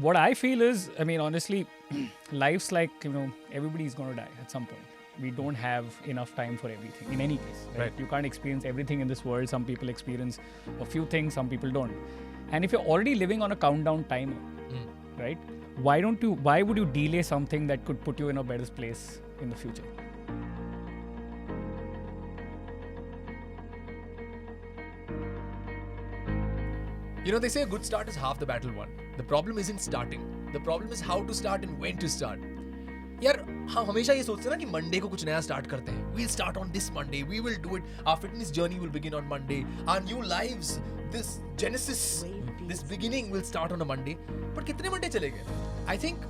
What I feel is, I mean, honestly, life's like, everybody's going to die at some point. We don't have enough time for everything in any case. Right? You can't experience everything in this world. Some people experience a few things, some people don't. And if you're already living on a countdown timer, right? Why would you delay something that could put you in a better place in the future? You know, they say a good start is half the battle won. The problem isn't starting. The problem is how to start and when to start. यार हम हमेशा ये सोचते हैं ना कि Monday को कुछ नया स्टार्ट करते हैं. We'll start on this Monday. We will do it. Our fitness journey will begin on Monday. Our new lives, this Genesis, this beginning will start on a Monday. But कितने Monday चले गए? I think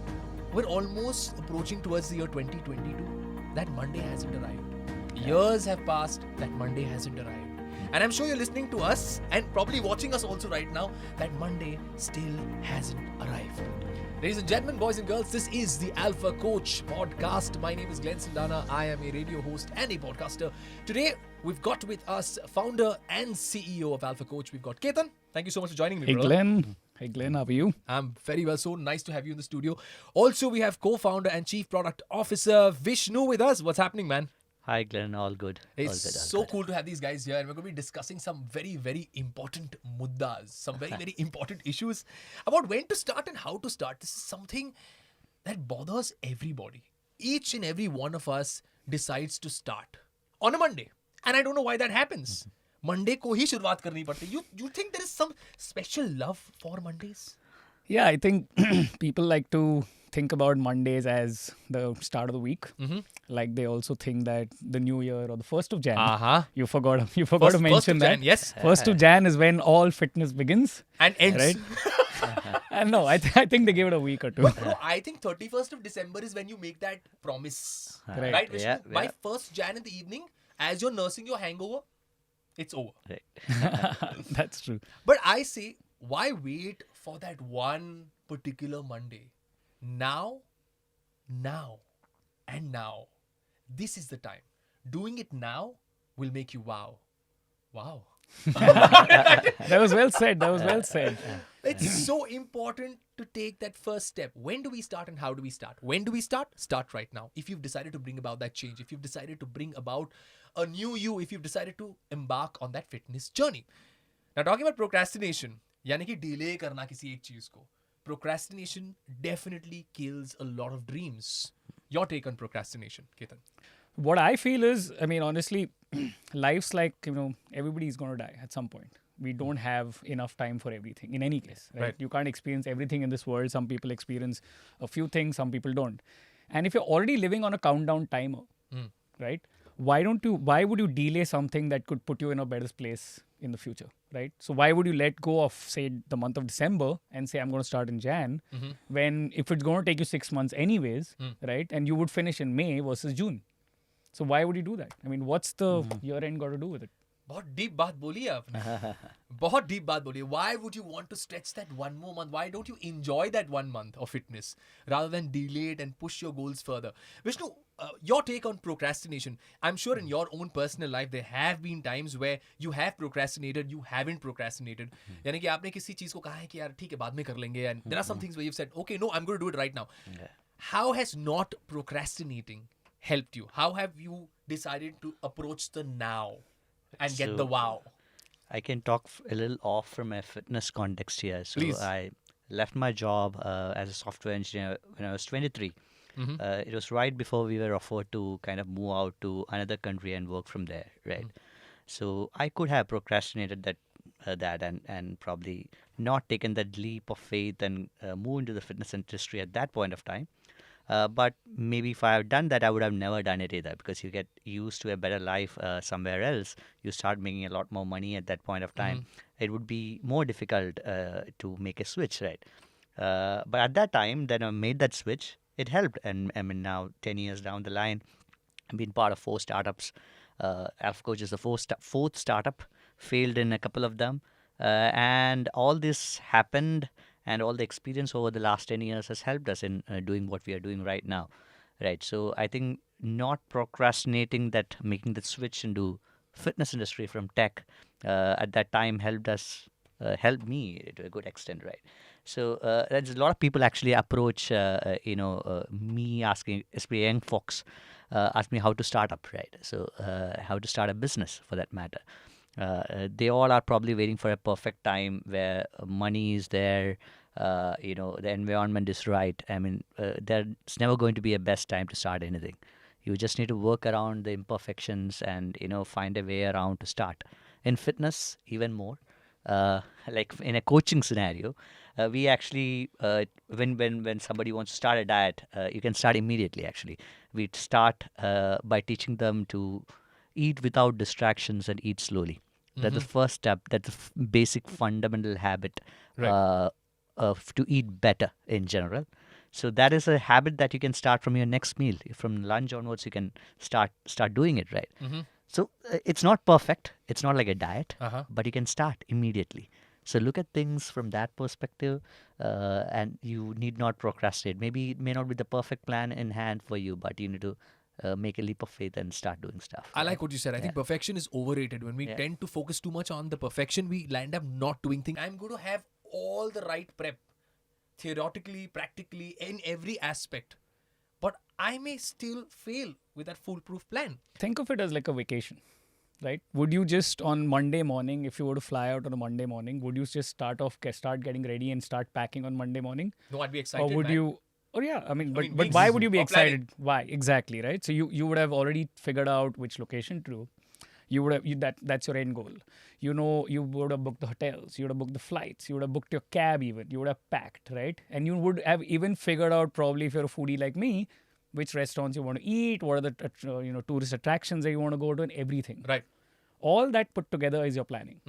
we're almost approaching towards the year 2022. That Monday hasn't arrived. Years have passed. That Monday hasn't arrived. And I'm sure you're listening to us and probably watching us also right now. That Monday still hasn't arrived. Ladies and gentlemen, boys and girls, this is the Alpha Coach podcast. My name is Glenn Sindana. I am a radio host and a podcaster. Today, we've got with us founder and CEO of Alpha Coach. We've got Ketan. Thank you so much for joining me, Hey, brother. Glenn. Hey, Glenn, how are you? I'm very well. So nice to have you in the studio. Also, we have co-founder and chief product officer Vishnu with us. What's happening, man? Hi, Glenn. All good. It's so cool to have these guys here, and we're going to be discussing some very, very important muddas, some very, very important issues about when to start and how to start. This is something that bothers everybody. Each and every one of us decides to start on a Monday, and I don't know why that happens. Monday को ही शुरुआत करनी पड़ती. You think there is some special love for Mondays? Yeah, I think people like to think about Mondays as the start of the week. Like they also think that the new year or the 1st of Jan. You forgot to mention that. Jan, yes. 1st of Jan is when all fitness begins. And ends. Right? And no, I think they give it a week or two. No, I think 31st of December is when you make that promise. Right. Vishnu? Yeah, By yeah. 1st Jan in the evening, as you're nursing your hangover, it's over. Right. That's true. But I say, why wait for that one particular Monday? Now, and now. This is the time. Doing it now will make you wow. Wow. That was well said. It's so important to take that first step. When do we start and how do we start? When do we start? Start right now. If you've decided to bring about that change, if you've decided to bring about a new you, if you've decided to embark on that fitness journey. Now, talking about procrastination, यानी कि delay करना किसी एक चीज को. Procrastination definitely kills a lot of dreams. Your take on procrastination, Ketan? What I feel is, I mean, honestly, life's like, everybody's going to die at some point. We don't have enough time for everything in any case. Right? You can't experience everything in this world. Some people experience a few things, some people don't. And if you're already living on a countdown timer, right? Why would you delay something that could put you in a better place in the future, right? So why would you let go of, say, the month of December and say, I'm going to start in Jan, when if it's going to take you 6 months anyways, right? And you would finish in May versus June. So why would you do that? I mean, what's the year end got to do with it? बहुत deep बात बोली है आपने. बहुत deep बात बोली है. Why would you want to stretch that one more month? Why don't you enjoy that 1 month of fitness rather than delay it and push your goals further? Vishnu, your take on procrastination. I'm sure in your own personal life there have been times where you have procrastinated, you haven't procrastinated. यानी कि आपने किसी चीज को कहा है कि यार ठीक है बाद में कर लेंगे, and there are some things where you've said, okay, no, I'm going to do it right now. How has not procrastinating helped you? How have you decided to approach the now and get the wow? I can talk a little off from a fitness context here. So Please. I left my job as a software engineer when I was 23. It was right before we were offered to kind of move out to another country and work from there, right? So I could have procrastinated that and probably not taken that leap of faith and move into the fitness industry at that point of time. But maybe if I had done that, I would have never done it either, because you get used to a better life somewhere else. You start making a lot more money at that point of time. It would be more difficult to make a switch, right? But at that time, then I made that switch. It helped. And I mean, now 10 years down the line, I've been part of 4 startups. Alpha Coach is the fourth startup, failed in a couple of them. And all this happened, and all the experience over the last 10 years has helped us in doing what we are doing right now, right? So I think not procrastinating that, making the switch into fitness industry from tech at that time helped me to a good extent, right? So there's a lot of people actually approach, me asking, especially young folks, ask me how to start up, right? So how to start a business for that matter. They all are probably waiting for a perfect time where money is there, the environment is right. I mean, there's never going to be a best time to start anything. You just need to work around the imperfections and find a way around to start. In fitness, even more. Like in a coaching scenario, we actually when somebody wants to start a diet, you can start immediately. Actually, we start by teaching them to eat without distractions and eat slowly. That's the first step. That's the basic fundamental habit Right. to eat better in general. So that is a habit that you can start from your next meal. From lunch onwards, you can start doing it, right? So it's not perfect. It's not like a diet, Uh-huh. but you can start immediately. So look at things from that perspective, and you need not procrastinate. Maybe it may not be the perfect plan in hand for you, but you need to make a leap of faith and start doing stuff. I Right? like what you said. I Yeah. think perfection is overrated. When we Yeah. tend to focus too much on the perfection, we land up not doing things. I'm going to have all the right prep, theoretically, practically, in every aspect. But I may still fail with that foolproof plan. Think of it as like a vacation, right? Would you just on Monday morning, if you were to fly out on a Monday morning, would you just start getting ready and start packing on Monday morning? No, I'd be Or excited, would man. you? Or yeah, I mean, but weeks why would you be of planning. excited? Why exactly, right? So you would have already figured out which location to do. You would have that's your end goal. You would have booked the hotels, you would have booked the flights, you would have booked your cab even, you would have packed, right? And you would have even figured out, probably if you're a foodie like me, which restaurants you want to eat, what are the tourist attractions that you want to go to, and everything. Right. All that put together is your planning,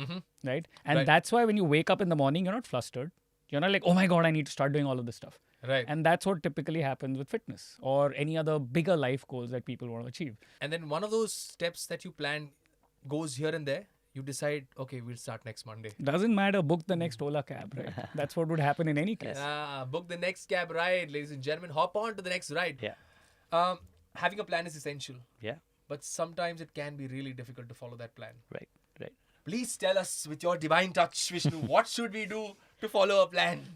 right? And Right. that's why when you wake up in the morning, you're not flustered. You're not like, oh my god, I need to start doing all of this stuff. Right. And that's what typically happens with fitness or any other bigger life goals that people want to achieve. And then one of those steps that you plan goes here and there. You decide, okay, we'll start next Monday. Doesn't matter, book the next Ola cab, right? That's what would happen in any case. Book the next cab ride, ladies and gentlemen. Hop on to the next ride. Yeah. Having a plan is essential, Yeah. but sometimes it can be really difficult to follow that plan. Right. Right. Please tell us with your divine touch, Vishnu, what should we do to follow a plan?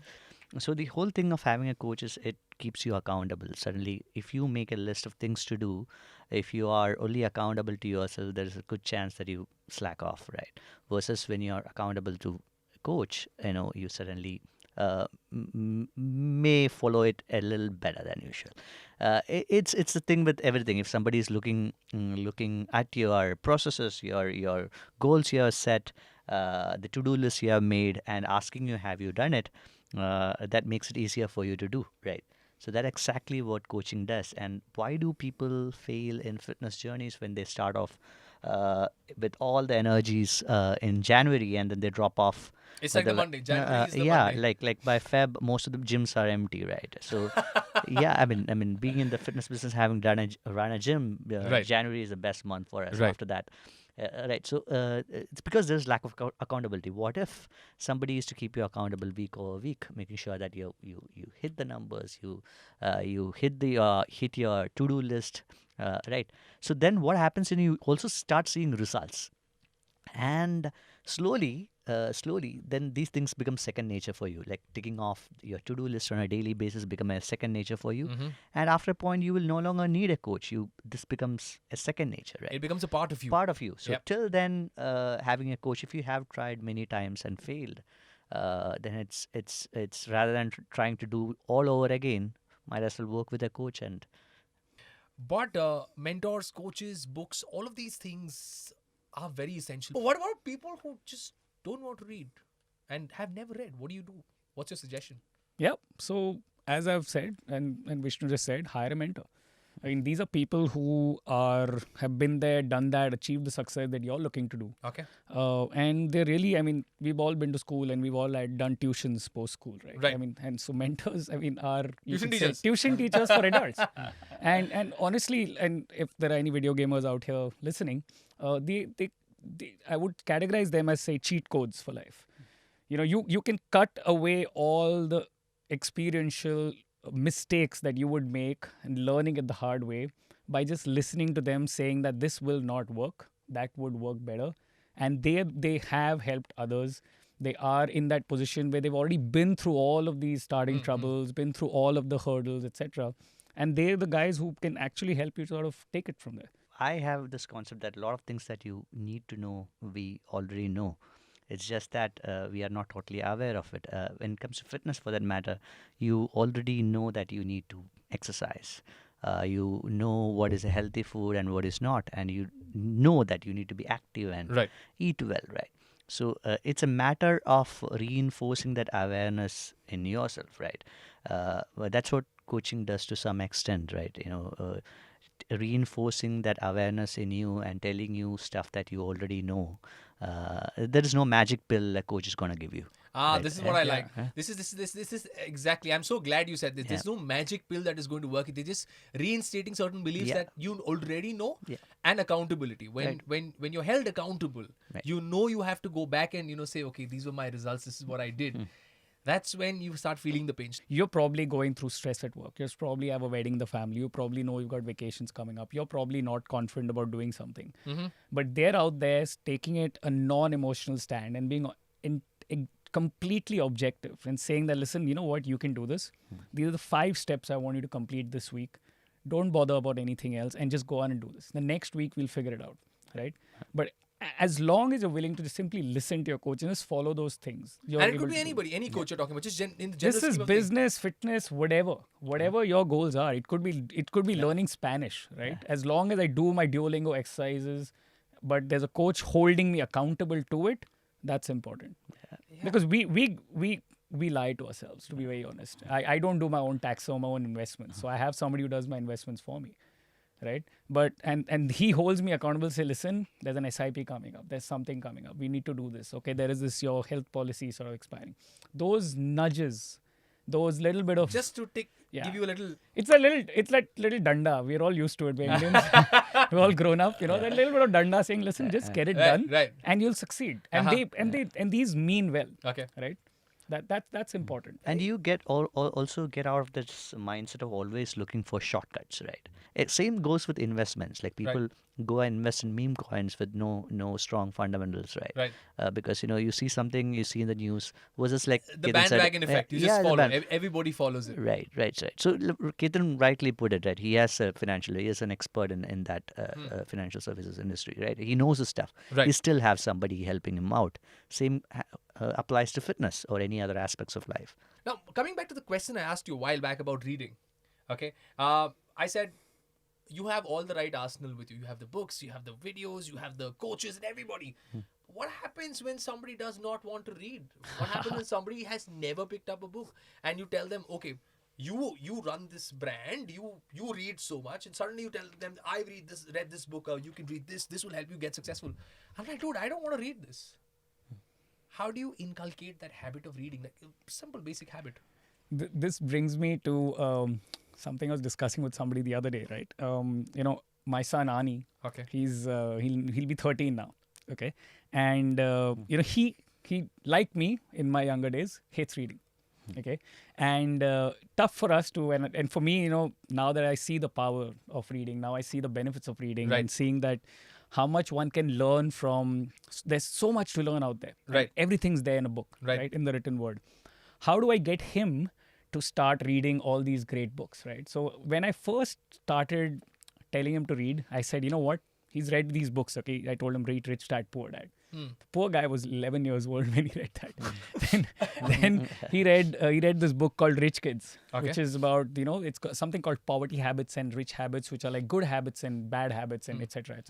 So the whole thing of having a coach is it keeps you accountable. Suddenly, if you make a list of things to do, if you are only accountable to yourself, there is a good chance that you slack off, right? Versus when you are accountable to a coach, you suddenly may follow it a little better than usual. It's the thing with everything. If somebody is looking at your processes, your goals you have set, the to-do list you have made, and asking you, have you done it? That makes it easier for you to do, right? So that's exactly what coaching does. And why do people fail in fitness journeys when they start off with all the energies in January and then they drop off? It's like the Monday. January is the Monday. like by Feb, most of the gyms are empty, right? So, yeah, I mean, being in the fitness business, having run a gym, Right. January is the best month for us. Right. After that, right. So it's because there's lack of accountability. What if somebody is to keep you accountable week over week, making sure that you hit the numbers, you hit your to-do list, right? So then what happens when you also start seeing results, and slowly, then these things become second nature for you. Like ticking off your to-do list on a daily basis become a second nature for you. And after a point, you will no longer need a coach. This becomes a second nature, right? It becomes a part of you. Part of you. So Yep. till then, having a coach, if you have tried many times and failed, then it's rather than trying to do all over again, might as well work with a coach. And But mentors, coaches, books, all of these things are very essential. But what about people who just don't want to read and have never read? What do you do? What's your suggestion? Yep. So as I've said, and Vishnu just said, hire a mentor. I mean, these are people who have been there, done that, achieved the success that you're looking to do. Okay. And they're really, I mean, we've all been to school and we've all done tuitions post school, right? Right. I mean, and so mentors, I mean, are Tuition could say teachers. tuition teachers for adults. And honestly, and if there are any video gamers out here listening, they I would categorize them as, say, cheat codes for life. You can cut away all the experiential mistakes that you would make and learning it the hard way by just listening to them saying that this will not work, that would work better. And they have helped others. They are in that position where they've already been through all of these starting troubles, been through all of the hurdles, etc. And they're the guys who can actually help you sort of take it from there. I have this concept that a lot of things that you need to know, we already know. It's just that we are not totally aware of it. When it comes to fitness, for that matter, you already know that you need to exercise. You know what is a healthy food and what is not, and you know that you need to be active and Right. eat well, right? So it's a matter of reinforcing that awareness in yourself, right? Well, that's what coaching does to some extent, right? Reinforcing that awareness in you and telling you stuff that you already know. There is no magic pill a coach is going to give you. Right. This is what I Yeah. like. This is exactly. I'm so glad you said this. There's no magic pill that is going to work. They're just reinstating certain beliefs Yeah. that you already know, Yeah. and accountability. When you're held accountable, Right. you know you have to go back and say, okay, these were my results. This is what I did. That's when you start feeling the pain. You're probably going through stress at work. You probably have a wedding in the family. You probably know you've got vacations coming up. You're probably not confident about doing something. But they're out there taking it a non-emotional stand and being completely objective and saying that, listen, you know what, you can do this. These are the 5 steps I want you to complete this week. Don't bother about anything else and just go on and do this. The next week, we'll figure it out, right? But as long as you're willing to just simply listen to your coach and just follow those things. You're And it able could be to do it. anybody, any coach you're talking about. Just in the general This is scheme of things. business, fitness, whatever your goals are. It could be learning Spanish, right? As long as I do my Duolingo exercises, but there's a coach holding me accountable to it, that's important. Because we lie to ourselves, to be very honest. I don't do my own tax or my own investments, so I have somebody who does my investments for me, right? But and he holds me accountable. Say, listen, there's an SIP coming up. There's something coming up. We need to do this. Okay, there is this, your health policy sort of expiring. Those nudges, those little bit of Just to Yeah. give you a little. it's like little danda. We're all used to it. We're Indians. We're all grown up. That little bit of danda saying, listen, just get it done, Right. and you'll succeed. And these mean well, Okay. right? That's important. And you get also get out of this mindset of always looking for shortcuts, right? Same goes with investments. Like people go and invest in meme coins with no strong fundamentals, right? Right. Because you see something you see in the news was just like The Ketan said- bandwagon effect. You Yeah, just the follow. band- Everybody follows it. Right. So Ketan rightly put it, right? He has he is an expert in that financial services industry, right? He knows his stuff. Right. He still have somebody helping him out. Same applies to fitness or any other aspects of life. Now, coming back to the question I asked you a while back about reading, okay? I said you have all the right arsenal with you. You have the books, you have the videos, you have the coaches and everybody. What happens when somebody does not want to read? What happens when somebody has never picked up a book and you tell them, okay, you run this brand, you read so much, and suddenly you tell them, I read this book, you can read this will help you get successful. I'm like, dude, I don't want to read this. How do you inculcate that habit of reading? Like a simple, basic habit. This brings me to something I was discussing with somebody the other day, right? My son Ani, Okay. he'll be 13 now, okay, and he like me in my younger days hates reading, okay, and tough for us to and for me, now that I see the power of reading, now I see the benefits of reading, Right. and seeing that how much one can learn from. There's so much to learn out there. Right. Everything's there in a book, Right. in the written word. How do I get him to start reading all these great books, right? So when I first started telling him to read, I said, you know what? He's read these books, okay? I told him, read Rich Dad, Poor Dad. The poor guy was 11 years old when he read that. then he read this book called Rich Kids, Okay. which is about, it's something called poverty habits and rich habits, which are like good habits and bad habits and etc.,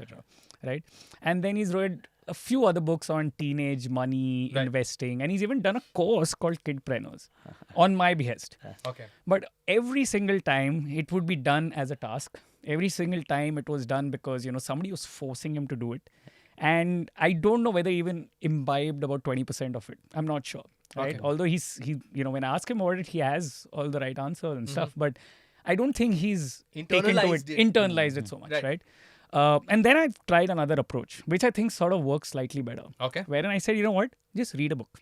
right? And then he's read a few other books on teenage money, Right. investing, and he's even done a course called Kidpreneurs on my behest. Okay. But every single time it would be done as a task. Every single time it was done because, somebody was forcing him to do it. And I don't know whether he even imbibed about 20% of it. I'm not sure, right? Okay. Although he when I ask him about it, he has all the right answers and stuff. But I don't think he's internalized it so much, right? And then I've tried another approach, which I think sort of works slightly better. Okay. Wherein I said, you know what? Just read a book.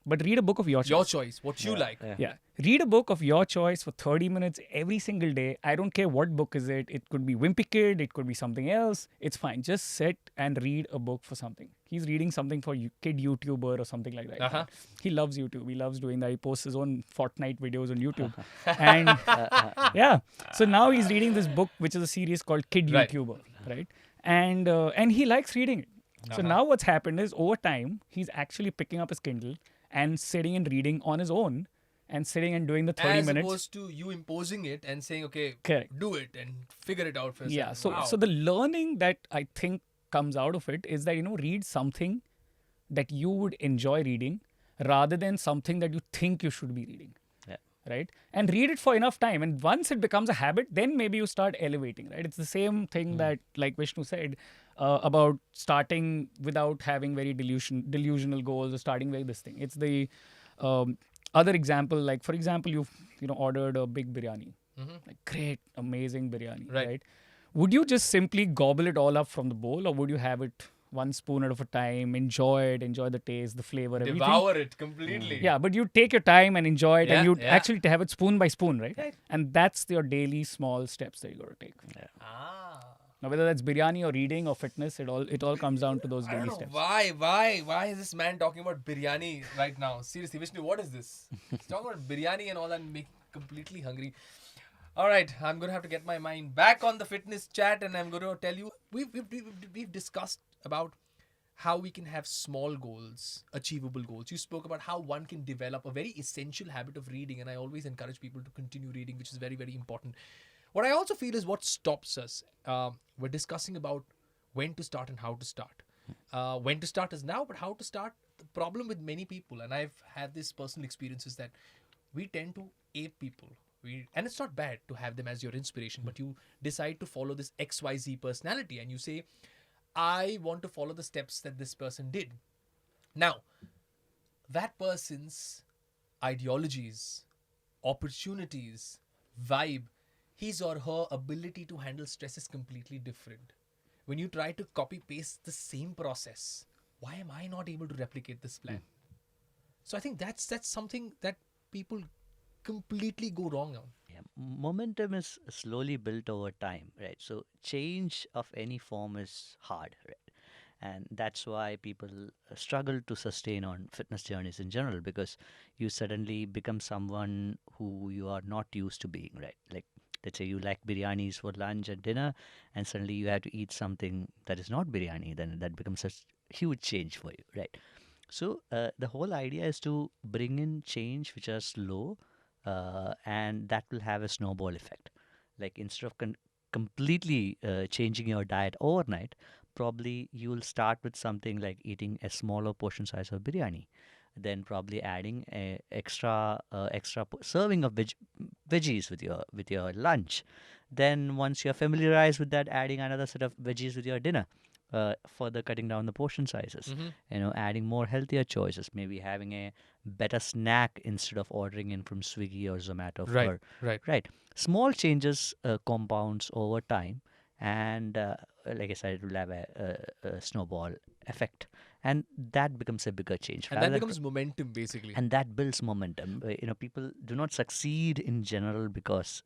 but read a book of your choice. Your choice, what you like. Yeah. Read a book of your choice for 30 minutes every single day. I don't care what book is it. It could be Wimpy Kid. It could be something else. It's fine. Just sit and read a book for something. He's reading something for kid YouTuber or something like that. Uh-huh. He loves YouTube. He loves doing that. He posts his own Fortnite videos on YouTube. And yeah. So now he's reading this book, which is a series called Kid Right. YouTuber. Right. And he likes reading it. So now what's happened is over time, he's actually picking up his Kindle and sitting and reading on his own and sitting and doing the 30 As minutes. opposed to you imposing it and saying, okay, Correct. do it and figure it out for yourself. Yeah. So Wow. so the learning that I think comes out of it is that, read something that you would enjoy reading rather than something that you think you should be reading. Yeah. Right? And read it for enough time. And once it becomes a habit, then maybe you start elevating, right? It's the same thing that, like Vishnu said, about starting without having very delusional goals or starting with this thing. It's the other example, like, for example, you've ordered a big biryani. Like, great, amazing biryani, right? Would you just simply gobble it all up from the bowl, or would you have it one spoon at a time, enjoy the taste, the flavor, everything? Devour it completely. Yeah, but you take your time and enjoy it, and you yeah. actually have it spoon by spoon, right? Right. And that's your daily small steps that you got to take. Ah. Now, whether that's biryani or reading or fitness, it all comes down to those I daily don't know steps. why is this man talking about biryani right now? Seriously, Vishnu, what is this? He's talking about biryani and all that and make completely hungry. All right, I'm going to have to get my mind back on the fitness chat, and I'm going to tell you, we've discussed about how we can have small goals, achievable goals. You spoke about how one can develop a very essential habit of reading, and I always encourage people to continue reading, which is very, very important. What I also feel is what stops us. We're discussing about when to start and how to start. When to start is now, but how to start, the problem with many people, and I've had this personal experience, is that we tend to ape people. And it's not bad to have them as your inspiration, but you decide to follow this XYZ personality and you say, I want to follow the steps that this person did. Now, that person's ideologies, opportunities, vibe, his or her ability to handle stress is completely different. When you try to copy paste the same process, why am I not able to replicate this plan? So I think that's something that people completely go wrong on. Yeah, momentum is slowly built over time, right? So change of any form is hard, right? And that's why people struggle to sustain on fitness journeys in general, because you suddenly become someone who you are not used to being, right? Like, let's say you like biryanis for lunch and dinner, and suddenly you have to eat something that is not biryani, then that becomes a huge change for you, right? So the whole idea is to bring in change which are slow, and that will have a snowball effect. Like, instead of completely changing your diet overnight, probably you will start with something like eating a smaller portion size of biryani, then probably adding a extra serving of veggies with your lunch. Then once you're familiarized with that, adding another set of veggies with your dinner. Further cutting down the portion sizes, adding more healthier choices, maybe having a better snack instead of ordering in from Swiggy or Zomato. Right. Small changes compounds over time, and like I said, it will have a snowball effect, and that becomes a bigger change. And that becomes momentum, basically. And that builds momentum. People do not succeed in general because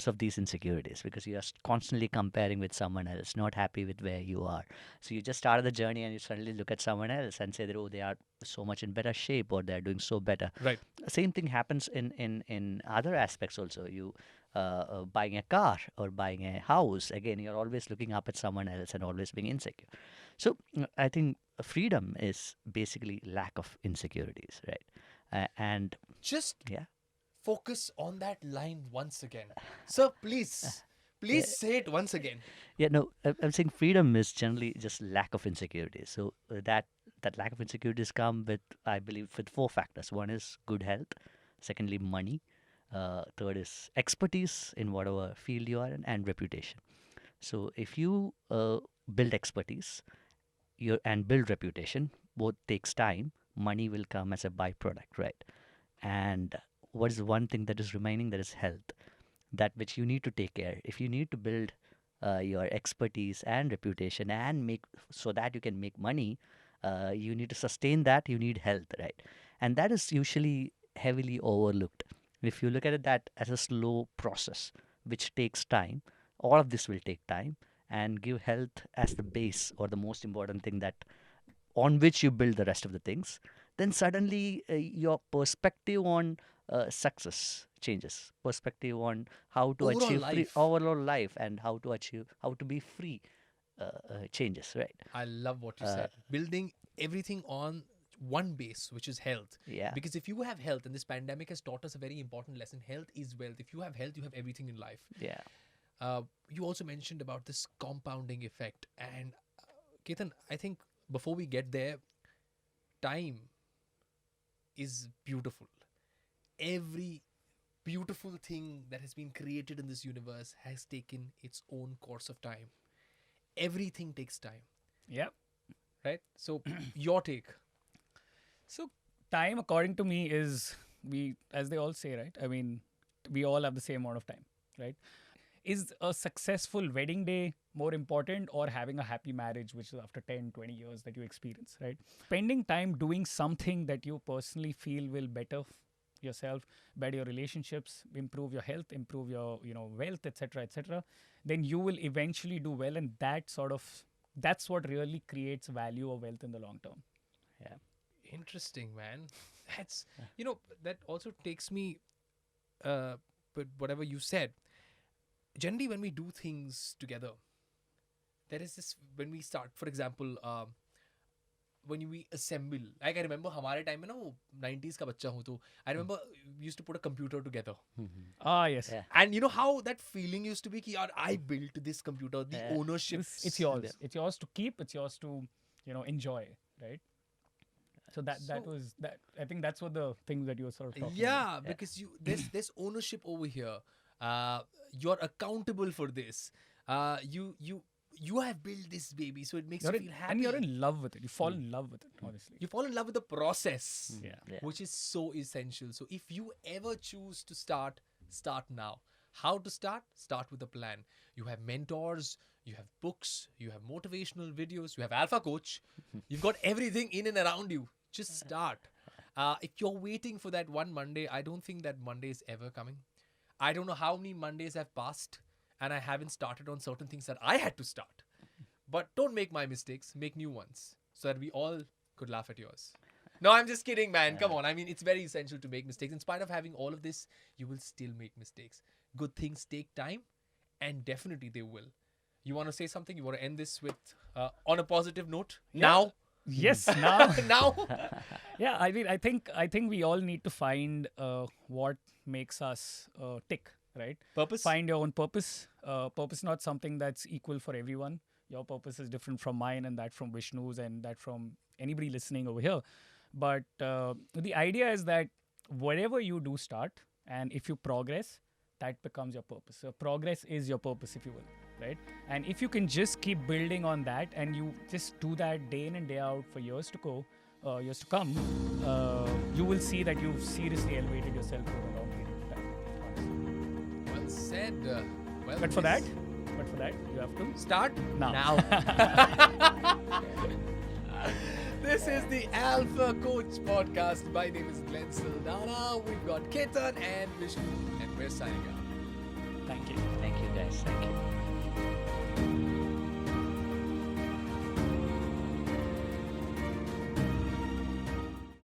of these insecurities, because you are constantly comparing with someone else, not happy with where you are. So you just started the journey and you suddenly look at someone else and say that, oh, they are so much in better shape, or they're doing so better. Right. Same thing happens in other aspects also. You buying a car or buying a house, again, you're always looking up at someone else and always being insecure. So I think freedom is basically lack of insecurities, right? And just yeah, focus on that line once again. Sir, please say it once again. Yeah, no, I'm saying freedom is generally just lack of insecurities. So that lack of insecurities come with, I believe, with 4 factors. One is good health. Secondly, money. Third is expertise in whatever field you are in, and reputation. So if you build expertise and build reputation, both takes time. Money will come as a byproduct, right? And what is the one thing that is remaining? That is health, that which you need to take care. If you need to build your expertise and reputation and make so that you can make money, you need to sustain that. You need health, right? And that is usually heavily overlooked. If you look at it that as a slow process, which takes time, all of this will take time, and give health as the base or the most important thing that on which you build the rest of the things, then suddenly your perspective on success changes. Perspective on how to Overall achieve free life. overall life and how to be free changes, right? I love what you Uh, said. Building everything on one base, which is health. yeah, Because if you have health, and this pandemic has taught us a very important lesson, health is wealth. If you have health, you have everything in life. yeah, You also mentioned about this compounding effect. And Ketan, I think before we get there, time is beautiful. Every beautiful thing that has been created in this universe has taken its own course of time. Everything takes time, Yeah. right? So, your take. So time, according to me, is as they all say, right? I mean, we all have the same amount of time, right? Is a successful wedding day more important, or having a happy marriage, which is after 10, 20 years that you experience, right? Spending time doing something that you personally feel will better yourself, better your relationships, improve your health, improve your, wealth, etc., then you will eventually do well. And that's what really creates value or wealth in the long term. yeah. Interesting, man. That's, that also takes me, but whatever you said, generally when we do things together, there is this, when we start, for example, when we assemble, like I remember हमारे time में ना वो 90s का बच्चा हूँ तो I remember we used to put a computer together. Ah, yes. Yeah. And you know how that feeling used to be कि यार I built this computer, the Yeah. ownership. It's yours. It's yours to keep. It's yours to, enjoy, right? So that So- was that. I think that's what the things that you were sort of talking about. Yeah, because there's ownership over here. You're accountable for this. You have built this baby, so it makes you feel happy. And you're in love with it. You fall in love with it, honestly. You fall in love with the process, Yeah. Yeah. which is so essential. So if you ever choose to start now. How to start? Start with a plan. You have mentors, you have books, you have motivational videos, you have Alpha Coach. You've got everything in and around you. Just start. If you're waiting for that one Monday, I don't think that Monday is ever coming. I don't know how many Mondays have passed and I haven't started on certain things that I had to start. But don't make my mistakes, make new ones so that we all could laugh at yours. No, I'm just kidding, man. Come on. I mean, it's very essential to make mistakes. In spite of having all of this, you will still make mistakes. Good things take time, and definitely they will. You want to say something? You want to end this with on a positive note? Now? Yes. Now. Now? Yeah. I mean, I think we all need to find what makes us tick, right? Purpose? Find your own purpose. Purpose not something that's equal for everyone. Your purpose is different from mine, and that from Vishnu's, and that from anybody listening over here. But the idea is that whatever you do start, and if you progress, that becomes your purpose. So progress is your purpose, if you will, right? And if you can just keep building on that, and you just do that day in and day out for years to come, you will see that you've seriously elevated yourself over a long period of time. Honestly. Well said. But for that, you have to start now. This is the Alpha Coach podcast. My name is Glenn Saldana. We've got Ketan and Vishnu, and we're signing out. Thank you. Thank you, guys. Thank you.